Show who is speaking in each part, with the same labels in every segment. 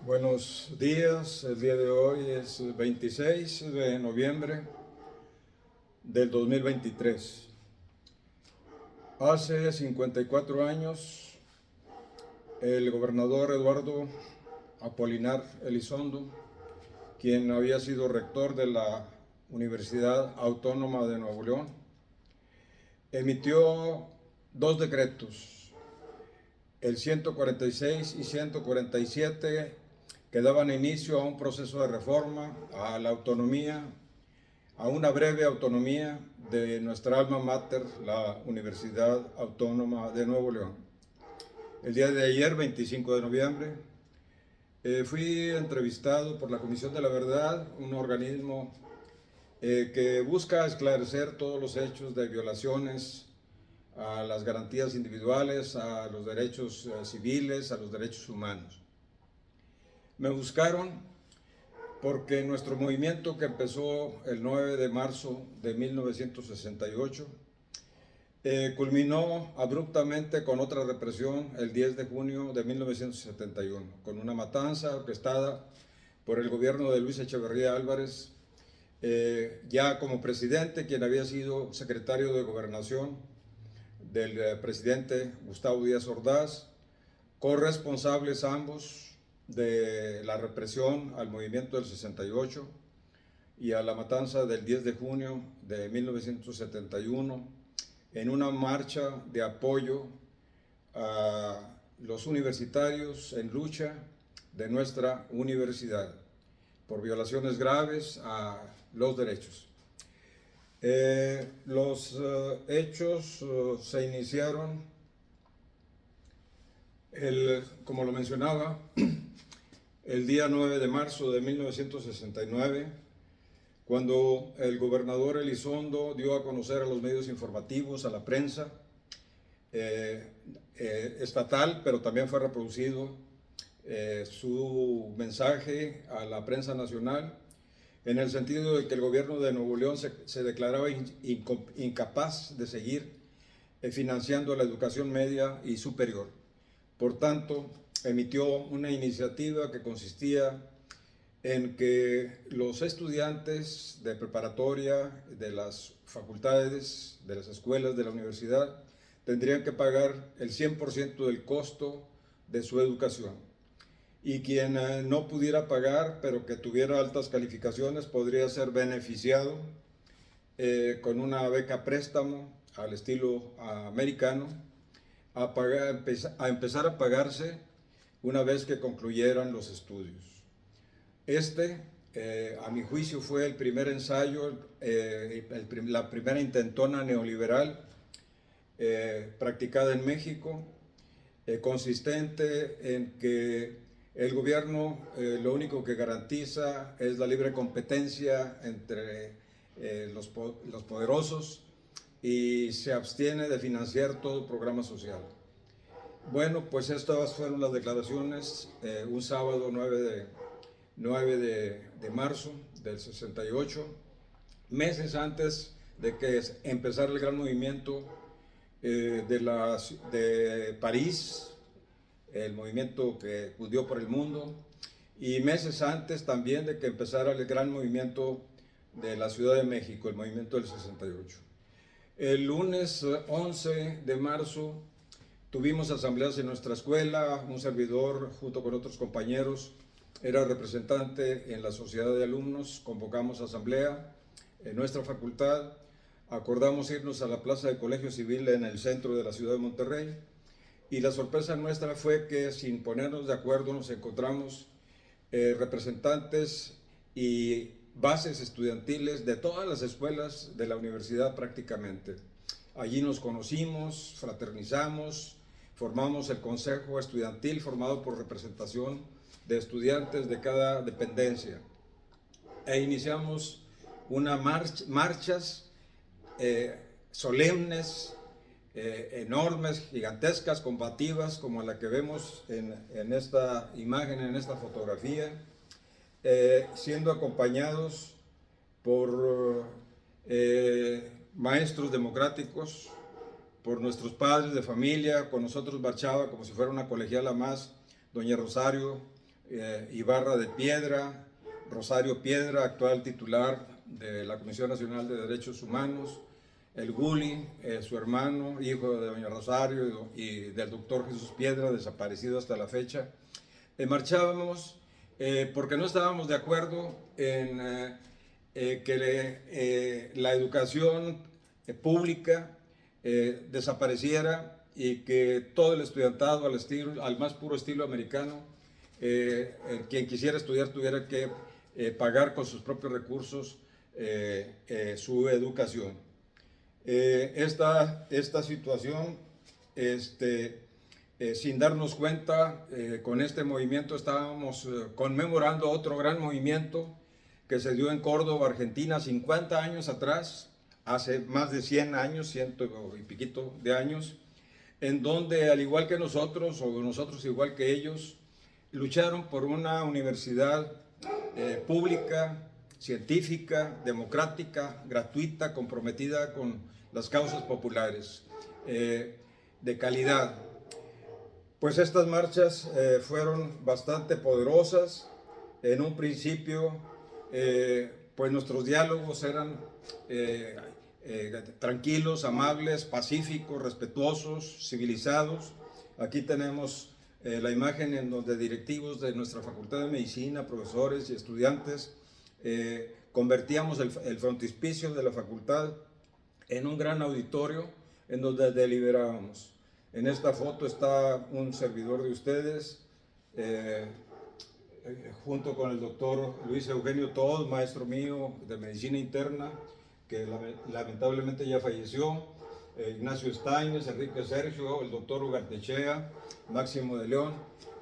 Speaker 1: Buenos días, el día de hoy es 26 de noviembre del 2023. Hace 54 años, el gobernador Eduardo Apolinar Elizondo, quien había sido rector de la Universidad Autónoma de Nuevo León, emitió dos decretos, el 146 y 147, que daban inicio a un proceso de reforma, a la autonomía, a una breve autonomía de nuestra alma mater, la Universidad Autónoma de Nuevo León. El día de ayer, 25 de noviembre, fui entrevistado por la Comisión de la Verdad, un organismo que busca esclarecer todos los hechos de violaciones a las garantías individuales, a los derechos civiles, a los derechos humanos. Me buscaron porque nuestro movimiento, que empezó el 9 de marzo de 1968, culminó abruptamente con otra represión el 10 de junio de 1971, con una matanza orquestada por el gobierno de Luis Echeverría Álvarez, ya como presidente, quien había sido secretario de Gobernación del presidente Gustavo Díaz Ordaz, corresponsables ambos de la represión al movimiento del 68 y a la matanza del 10 de junio de 1971, en una marcha de apoyo a los universitarios en lucha de nuestra universidad por violaciones graves a los derechos. Los hechos se iniciaron, como lo mencionaba, el día 9 de marzo de 1969, cuando el gobernador Elizondo dio a conocer a los medios informativos, a la prensa estatal, pero también fue reproducido su mensaje a la prensa nacional, en el sentido de que el gobierno de Nuevo León se declaraba incapaz de seguir financiando la educación media y superior. Por tanto, emitió una iniciativa que consistía en que los estudiantes de preparatoria, de las facultades, de las escuelas, de la universidad, tendrían que pagar el 100% del costo de su educación. Y quien no pudiera pagar, pero que tuviera altas calificaciones, podría ser beneficiado con una beca préstamo al estilo americano, a empezar a pagarse una vez que concluyeran los estudios. A mi juicio, fue el primer ensayo, la primera intentona neoliberal practicada en México, consistente en que el gobierno lo único que garantiza es la libre competencia entre los poderosos y se abstiene de financiar todo programa social. Bueno, pues estas fueron las declaraciones un sábado 9 de marzo del 68, meses antes de que empezara el gran movimiento de París, el movimiento que cundió por el mundo, y meses antes también de que empezara el gran movimiento de la Ciudad de México, el movimiento del 68. El lunes 11 de marzo tuvimos asambleas en nuestra escuela. Un servidor, junto con otros compañeros, era representante en la sociedad de alumnos. Convocamos asamblea en nuestra facultad, acordamos irnos a la plaza de Colegio Civil en el centro de la ciudad de Monterrey, y la sorpresa nuestra fue que, sin ponernos de acuerdo, nos encontramos representantes y bases estudiantiles de todas las escuelas de la universidad prácticamente. Allí nos conocimos, fraternizamos, formamos el consejo estudiantil formado por representación de estudiantes de cada dependencia, e iniciamos marchas solemnes, enormes, gigantescas, combativas, como la que vemos en esta imagen, en esta fotografía, siendo acompañados por maestros democráticos, por nuestros padres de familia. Con nosotros marchaba, como si fuera una colegiala más, doña Rosario Ibarra de Piedra, Rosario Piedra, actual titular de la Comisión Nacional de Derechos Humanos, el Guli, su hermano, hijo de doña Rosario y del doctor Jesús Piedra, desaparecido hasta la fecha. Marchábamos porque no estábamos de acuerdo en que la educación pública desapareciera y que todo el estudiantado al más puro estilo americano, quien quisiera estudiar tuviera que pagar con sus propios recursos su educación. Esta situación, sin darnos cuenta, con este movimiento estábamos conmemorando otro gran movimiento que se dio en Córdoba, Argentina, 50 años atrás, hace más de 100 años, 100 y piquito de años, en donde al igual que nosotros, o nosotros igual que ellos, lucharon por una universidad pública, científica, democrática, gratuita, comprometida con las causas populares, de calidad. Pues estas marchas fueron bastante poderosas. En un principio, pues nuestros diálogos eran tranquilos, amables, pacíficos, respetuosos, civilizados. Aquí tenemos la imagen en donde directivos de nuestra Facultad de Medicina, profesores y estudiantes, convertíamos el frontispicio de la facultad en un gran auditorio en donde deliberábamos. En esta foto está un servidor de ustedes, junto con el doctor Luis Eugenio Todd, maestro mío de medicina interna, que lamentablemente ya falleció, Ignacio Steines, Enrique Sergio, el doctor Ugartechea, Máximo de León,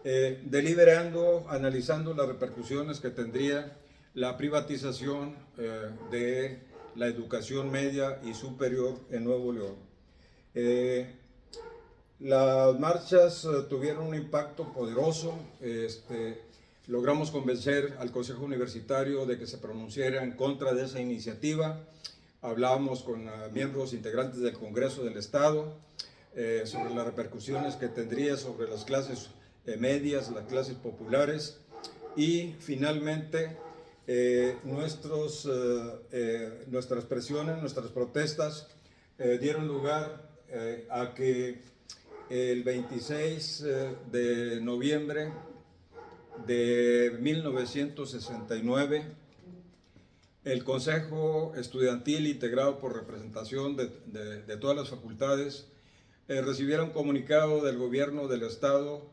Speaker 1: deliberando, analizando las repercusiones que tendría la privatización de la educación media y superior en Nuevo León. Las marchas tuvieron un impacto poderoso. Logramos convencer al Consejo Universitario de que se pronunciara en contra de esa iniciativa. Hablábamos con miembros integrantes del Congreso del Estado sobre las repercusiones que tendría sobre las clases medias, las clases populares, y finalmente nuestras presiones, nuestras protestas dieron lugar a que el 26 de noviembre de 1969, el Consejo Estudiantil, integrado por representación de todas las facultades, recibiera un comunicado del gobierno del Estado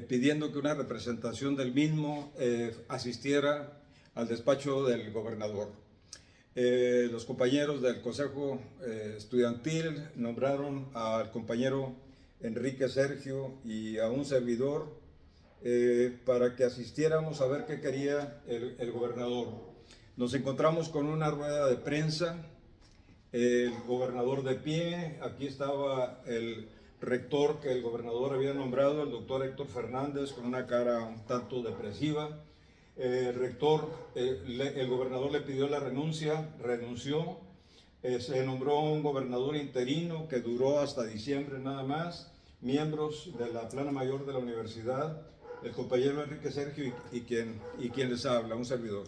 Speaker 1: pidiendo que una representación del mismo asistiera al despacho del gobernador. Los compañeros del Consejo Estudiantil nombraron al compañero Enrique Sergio y a un servidor para que asistiéramos a ver qué quería el gobernador. Nos encontramos con una rueda de prensa, el gobernador de pie, aquí estaba el rector que el gobernador había nombrado, el doctor Héctor Fernández, con una cara un tanto depresiva. El gobernador le pidió la renuncia, renunció. Se nombró un gobernador interino que duró hasta diciembre nada más, miembros de la plana mayor de la universidad, el compañero Enrique Sergio y quien les habla, un servidor.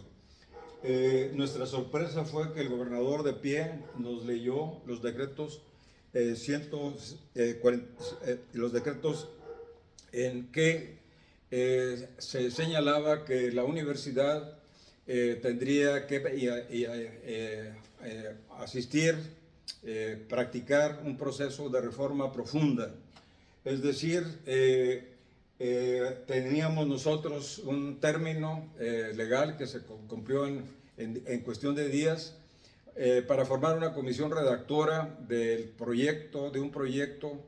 Speaker 1: Nuestra sorpresa fue que el gobernador de pie nos leyó los decretos, los decretos en que se señalaba que la universidad tendría que asistir, practicar un proceso de reforma profunda. Es decir, teníamos nosotros un término legal que se cumplió en cuestión de días para formar una comisión redactora de un proyecto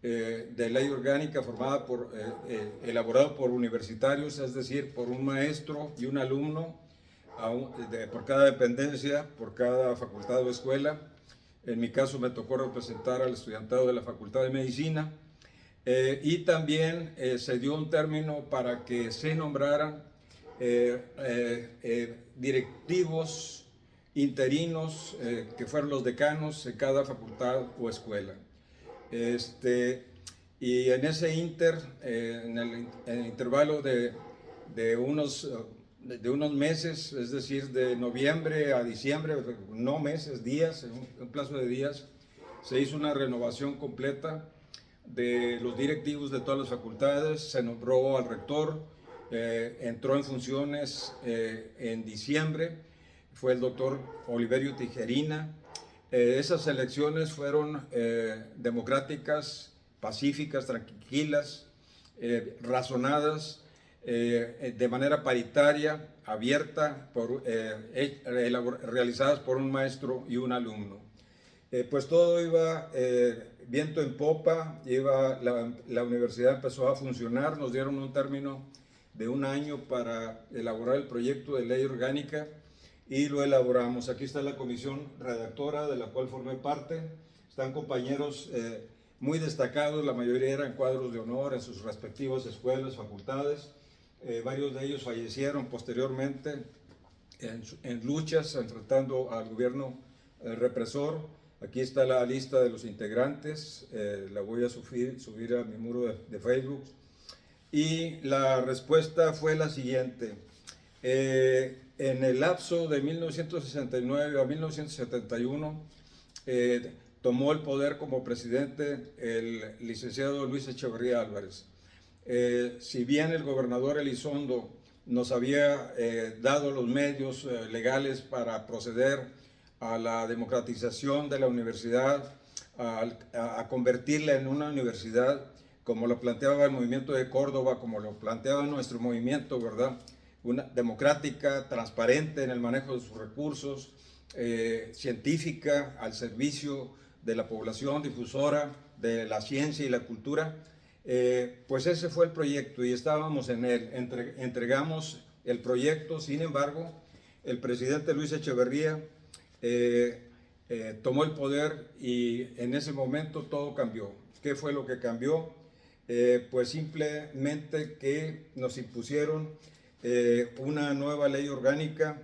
Speaker 1: de ley orgánica elaborado por universitarios, es decir, por un maestro y un alumno por cada dependencia, por cada facultad o escuela. En mi caso me tocó representar al estudiantado de la Facultad de Medicina. Y también se dio un término para que se nombraran directivos interinos que fueron los decanos de cada facultad o escuela. Y en ese en el intervalo de de unos meses, es decir, de noviembre a diciembre, no meses, días, en un plazo de días, se hizo una renovación completa de los directivos de todas las facultades, se nombró al rector, entró en funciones en diciembre, fue el doctor Oliverio Tijerina. Esas elecciones fueron democráticas, pacíficas, tranquilas, razonadas, de manera paritaria, abierta, realizadas por un maestro y un alumno. Pues todo iba viento en popa, la universidad empezó a funcionar, nos dieron un término de un año para elaborar el proyecto de ley orgánica y lo elaboramos. Aquí está la comisión redactora de la cual formé parte, están compañeros muy destacados, la mayoría eran cuadros de honor en sus respectivas escuelas, facultades, varios de ellos fallecieron posteriormente en luchas enfrentando al gobierno represor. Aquí está la lista de los integrantes, la voy a subir a mi muro de Facebook. Y la respuesta fue la siguiente. En el lapso de 1969 a 1971, tomó el poder como presidente el licenciado Luis Echeverría Álvarez. Si bien el gobernador Elizondo nos había dado los medios legales para proceder a la democratización de la universidad, a convertirla en una universidad como lo planteaba el movimiento de Córdoba, como lo planteaba nuestro movimiento, ¿verdad? Una democrática, transparente en el manejo de sus recursos, científica, al servicio de la población, difusora de la ciencia y la cultura. Pues ese fue el proyecto y estábamos en él. Entregamos el proyecto, sin embargo, el presidente Luis Echeverría tomó el poder y en ese momento todo cambió. ¿Qué fue lo que cambió? Pues simplemente que nos impusieron una nueva ley orgánica,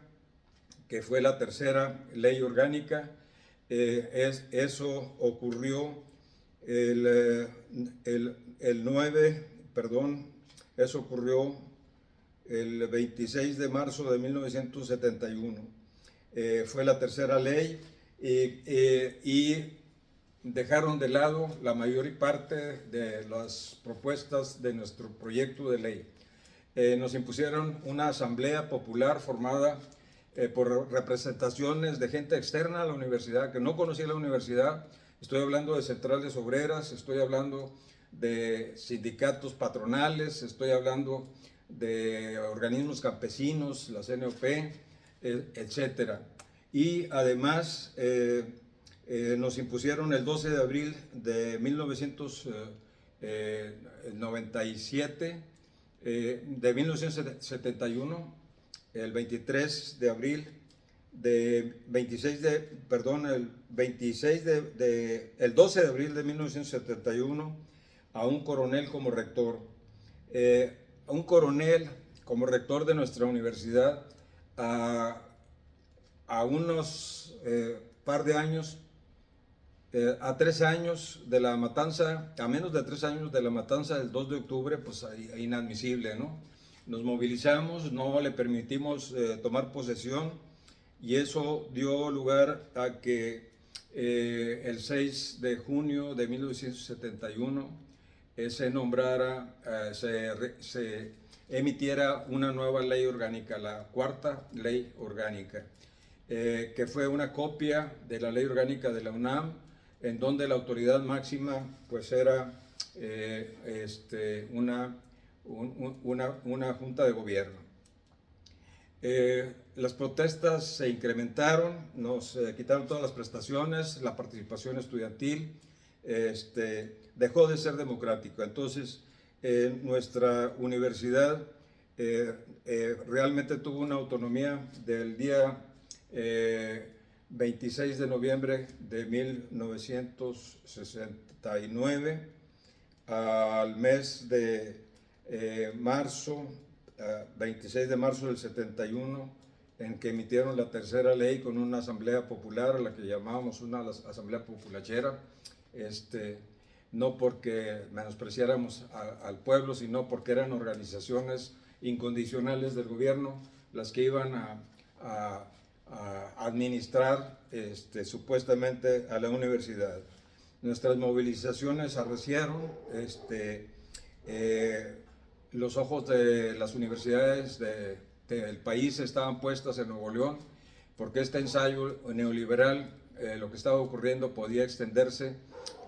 Speaker 1: que fue la tercera ley orgánica. Eso ocurrió el 26 de marzo de 1971. Fue la tercera ley y dejaron de lado la mayor parte de las propuestas de nuestro proyecto de ley. Nos impusieron una asamblea popular formada por representaciones de gente externa a la universidad, que no conocía la universidad. Estoy hablando de centrales obreras, estoy hablando de sindicatos patronales, estoy hablando de organismos campesinos, la CNOP, etcétera. Y además nos impusieron el 12 de abril de 1997, de 1971, el 23 de abril, el 12 de abril de 1971, a un coronel como rector. A un coronel como rector de nuestra universidad, a unos par de años, a 3 años de la matanza, a menos de 3 años de la matanza del 2 de octubre, pues inadmisible, ¿no? Nos movilizamos, no le permitimos tomar posesión y eso dio lugar a que el 6 de junio de 1971 se nombrara, se emitiera una nueva ley orgánica, la cuarta ley orgánica, que fue una copia de la ley orgánica de la UNAM, en donde la autoridad máxima pues era una junta de gobierno. Las protestas se incrementaron, nos quitaron todas las prestaciones, la participación estudiantil dejó de ser democrática. Entonces, nuestra universidad realmente tuvo una autonomía del día 26 de noviembre de 1969 al mes de marzo, 26 de marzo del 71, en que emitieron la tercera ley con una asamblea popular, a la que llamábamos una asamblea populachera, no porque menospreciáramos al pueblo, sino porque eran organizaciones incondicionales del gobierno las que iban a administrar supuestamente a la universidad. Nuestras movilizaciones arreciaron, los ojos de las universidades del país estaban puestas en Nuevo León, porque este ensayo neoliberal, lo que estaba ocurriendo, podía extenderse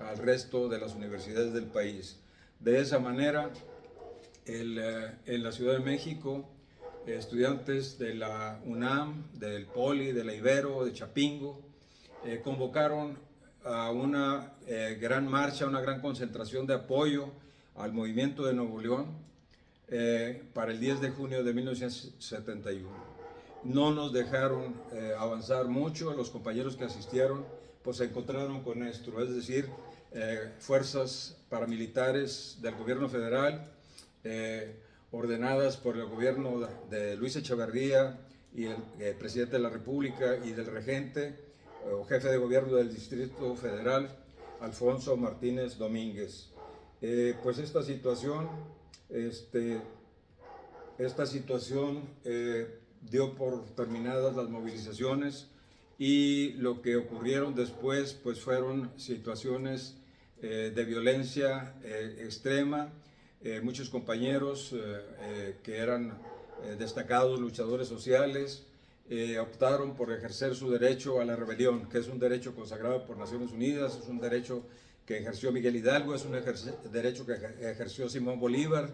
Speaker 1: al resto de las universidades del país. De esa manera, en la Ciudad de México, estudiantes de la UNAM, del Poli, de la Ibero, de Chapingo, convocaron a una gran marcha, una gran concentración de apoyo al movimiento de Nuevo León para el 10 de junio de 1971. No nos dejaron avanzar mucho. Los compañeros que asistieron pues se encontraron con esto, es decir, fuerzas paramilitares del gobierno federal, ordenadas por el gobierno de Luis Echeverría y el presidente de la República y del regente o jefe de gobierno del Distrito Federal, Alfonso Martínez Domínguez. Pues esta situación dio por terminadas las movilizaciones, y lo que ocurrieron después pues fueron situaciones de violencia extrema. Muchos compañeros que eran destacados luchadores sociales optaron por ejercer su derecho a la rebelión, que es un derecho consagrado por Naciones Unidas, es un derecho que ejerció Miguel Hidalgo, es un derecho que ejerció Simón Bolívar,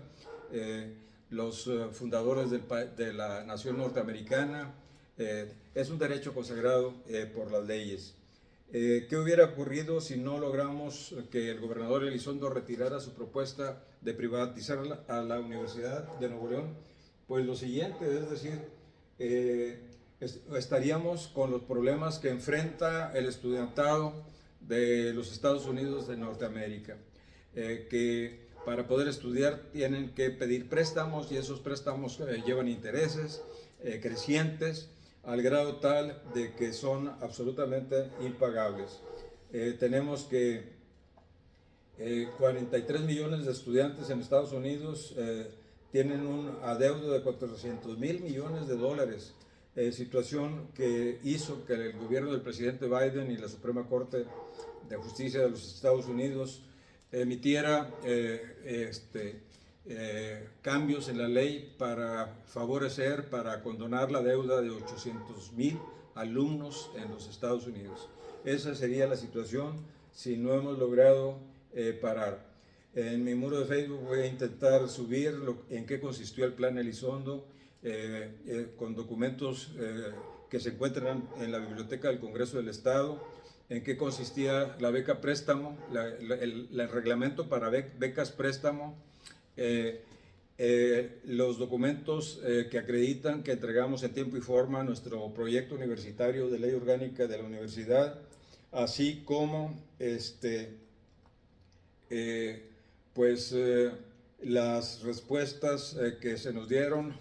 Speaker 1: los fundadores de la nación norteamericana. Es un derecho consagrado por las leyes. ¿Qué hubiera ocurrido si no logramos que el gobernador Elizondo retirara su propuesta de privatizar a la Universidad de Nuevo León? Pues lo siguiente, es decir, estaríamos con los problemas que enfrenta el estudiantado de los Estados Unidos de Norteamérica, que para poder estudiar tienen que pedir préstamos, y esos préstamos llevan intereses crecientes, al grado tal de que son absolutamente impagables. Tenemos que 43 millones de estudiantes en Estados Unidos tienen un adeudo de 400 mil millones de dólares, situación que hizo que el gobierno del presidente Biden y la Suprema Corte de Justicia de los Estados Unidos emitiera cambios en la ley para favorecer, para condonar la deuda de 800 mil alumnos en los Estados Unidos. Esa sería la situación si no hemos logrado parar. En mi muro de Facebook voy a intentar subir en qué consistió el plan Elizondo, con documentos que se encuentran en la Biblioteca del Congreso del Estado, en qué consistía la beca préstamo, el reglamento para becas préstamo, los documentos que acreditan que entregamos en tiempo y forma nuestro proyecto universitario de ley orgánica de la universidad, así como las respuestas que se nos dieron,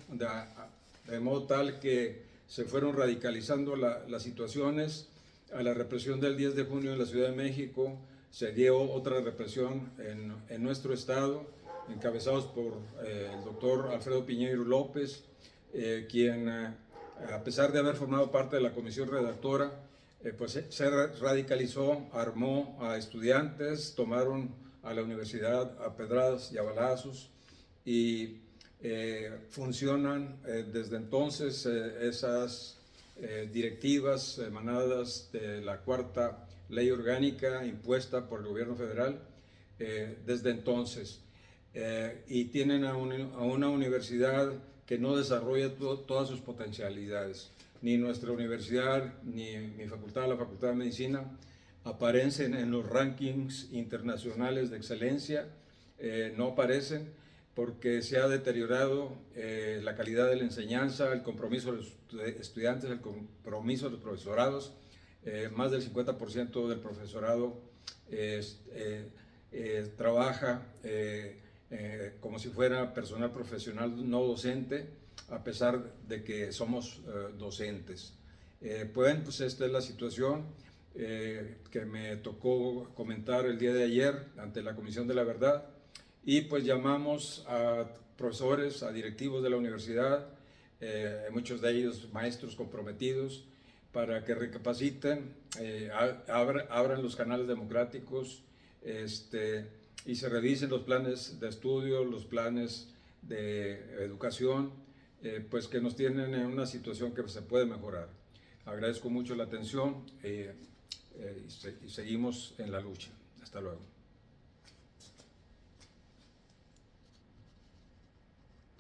Speaker 1: de modo tal que se fueron radicalizando las situaciones. A la represión del 10 de junio en la Ciudad de México se dio otra represión en nuestro estado, encabezados por el doctor Alfredo Piñeiro López, quien, a pesar de haber formado parte de la comisión redactora, pues se radicalizó, armó a estudiantes, tomaron a la universidad a pedradas y a balazos, y funcionan desde entonces esas directivas emanadas de la cuarta ley orgánica impuesta por el gobierno federal desde entonces, y tienen a una universidad que no desarrolla todas sus potencialidades. Ni nuestra universidad ni mi facultad, la Facultad de Medicina, aparecen en los rankings internacionales de excelencia, no aparecen porque se ha deteriorado la calidad de la enseñanza, el compromiso de los estudiantes, el compromiso de los profesorados. Más del 50% del profesorado trabaja como si fuera personal profesional no docente, a pesar de que somos docentes. Pues esta es la situación que me tocó comentar el día de ayer ante la Comisión de la Verdad, y pues llamamos a profesores, a directivos de la universidad, muchos de ellos maestros comprometidos, para que recapaciten, abran los canales democráticos, y se revisen los planes de estudio, los planes de educación, pues que nos tienen en una situación que se puede mejorar. Agradezco mucho la atención y seguimos en la lucha. Hasta luego.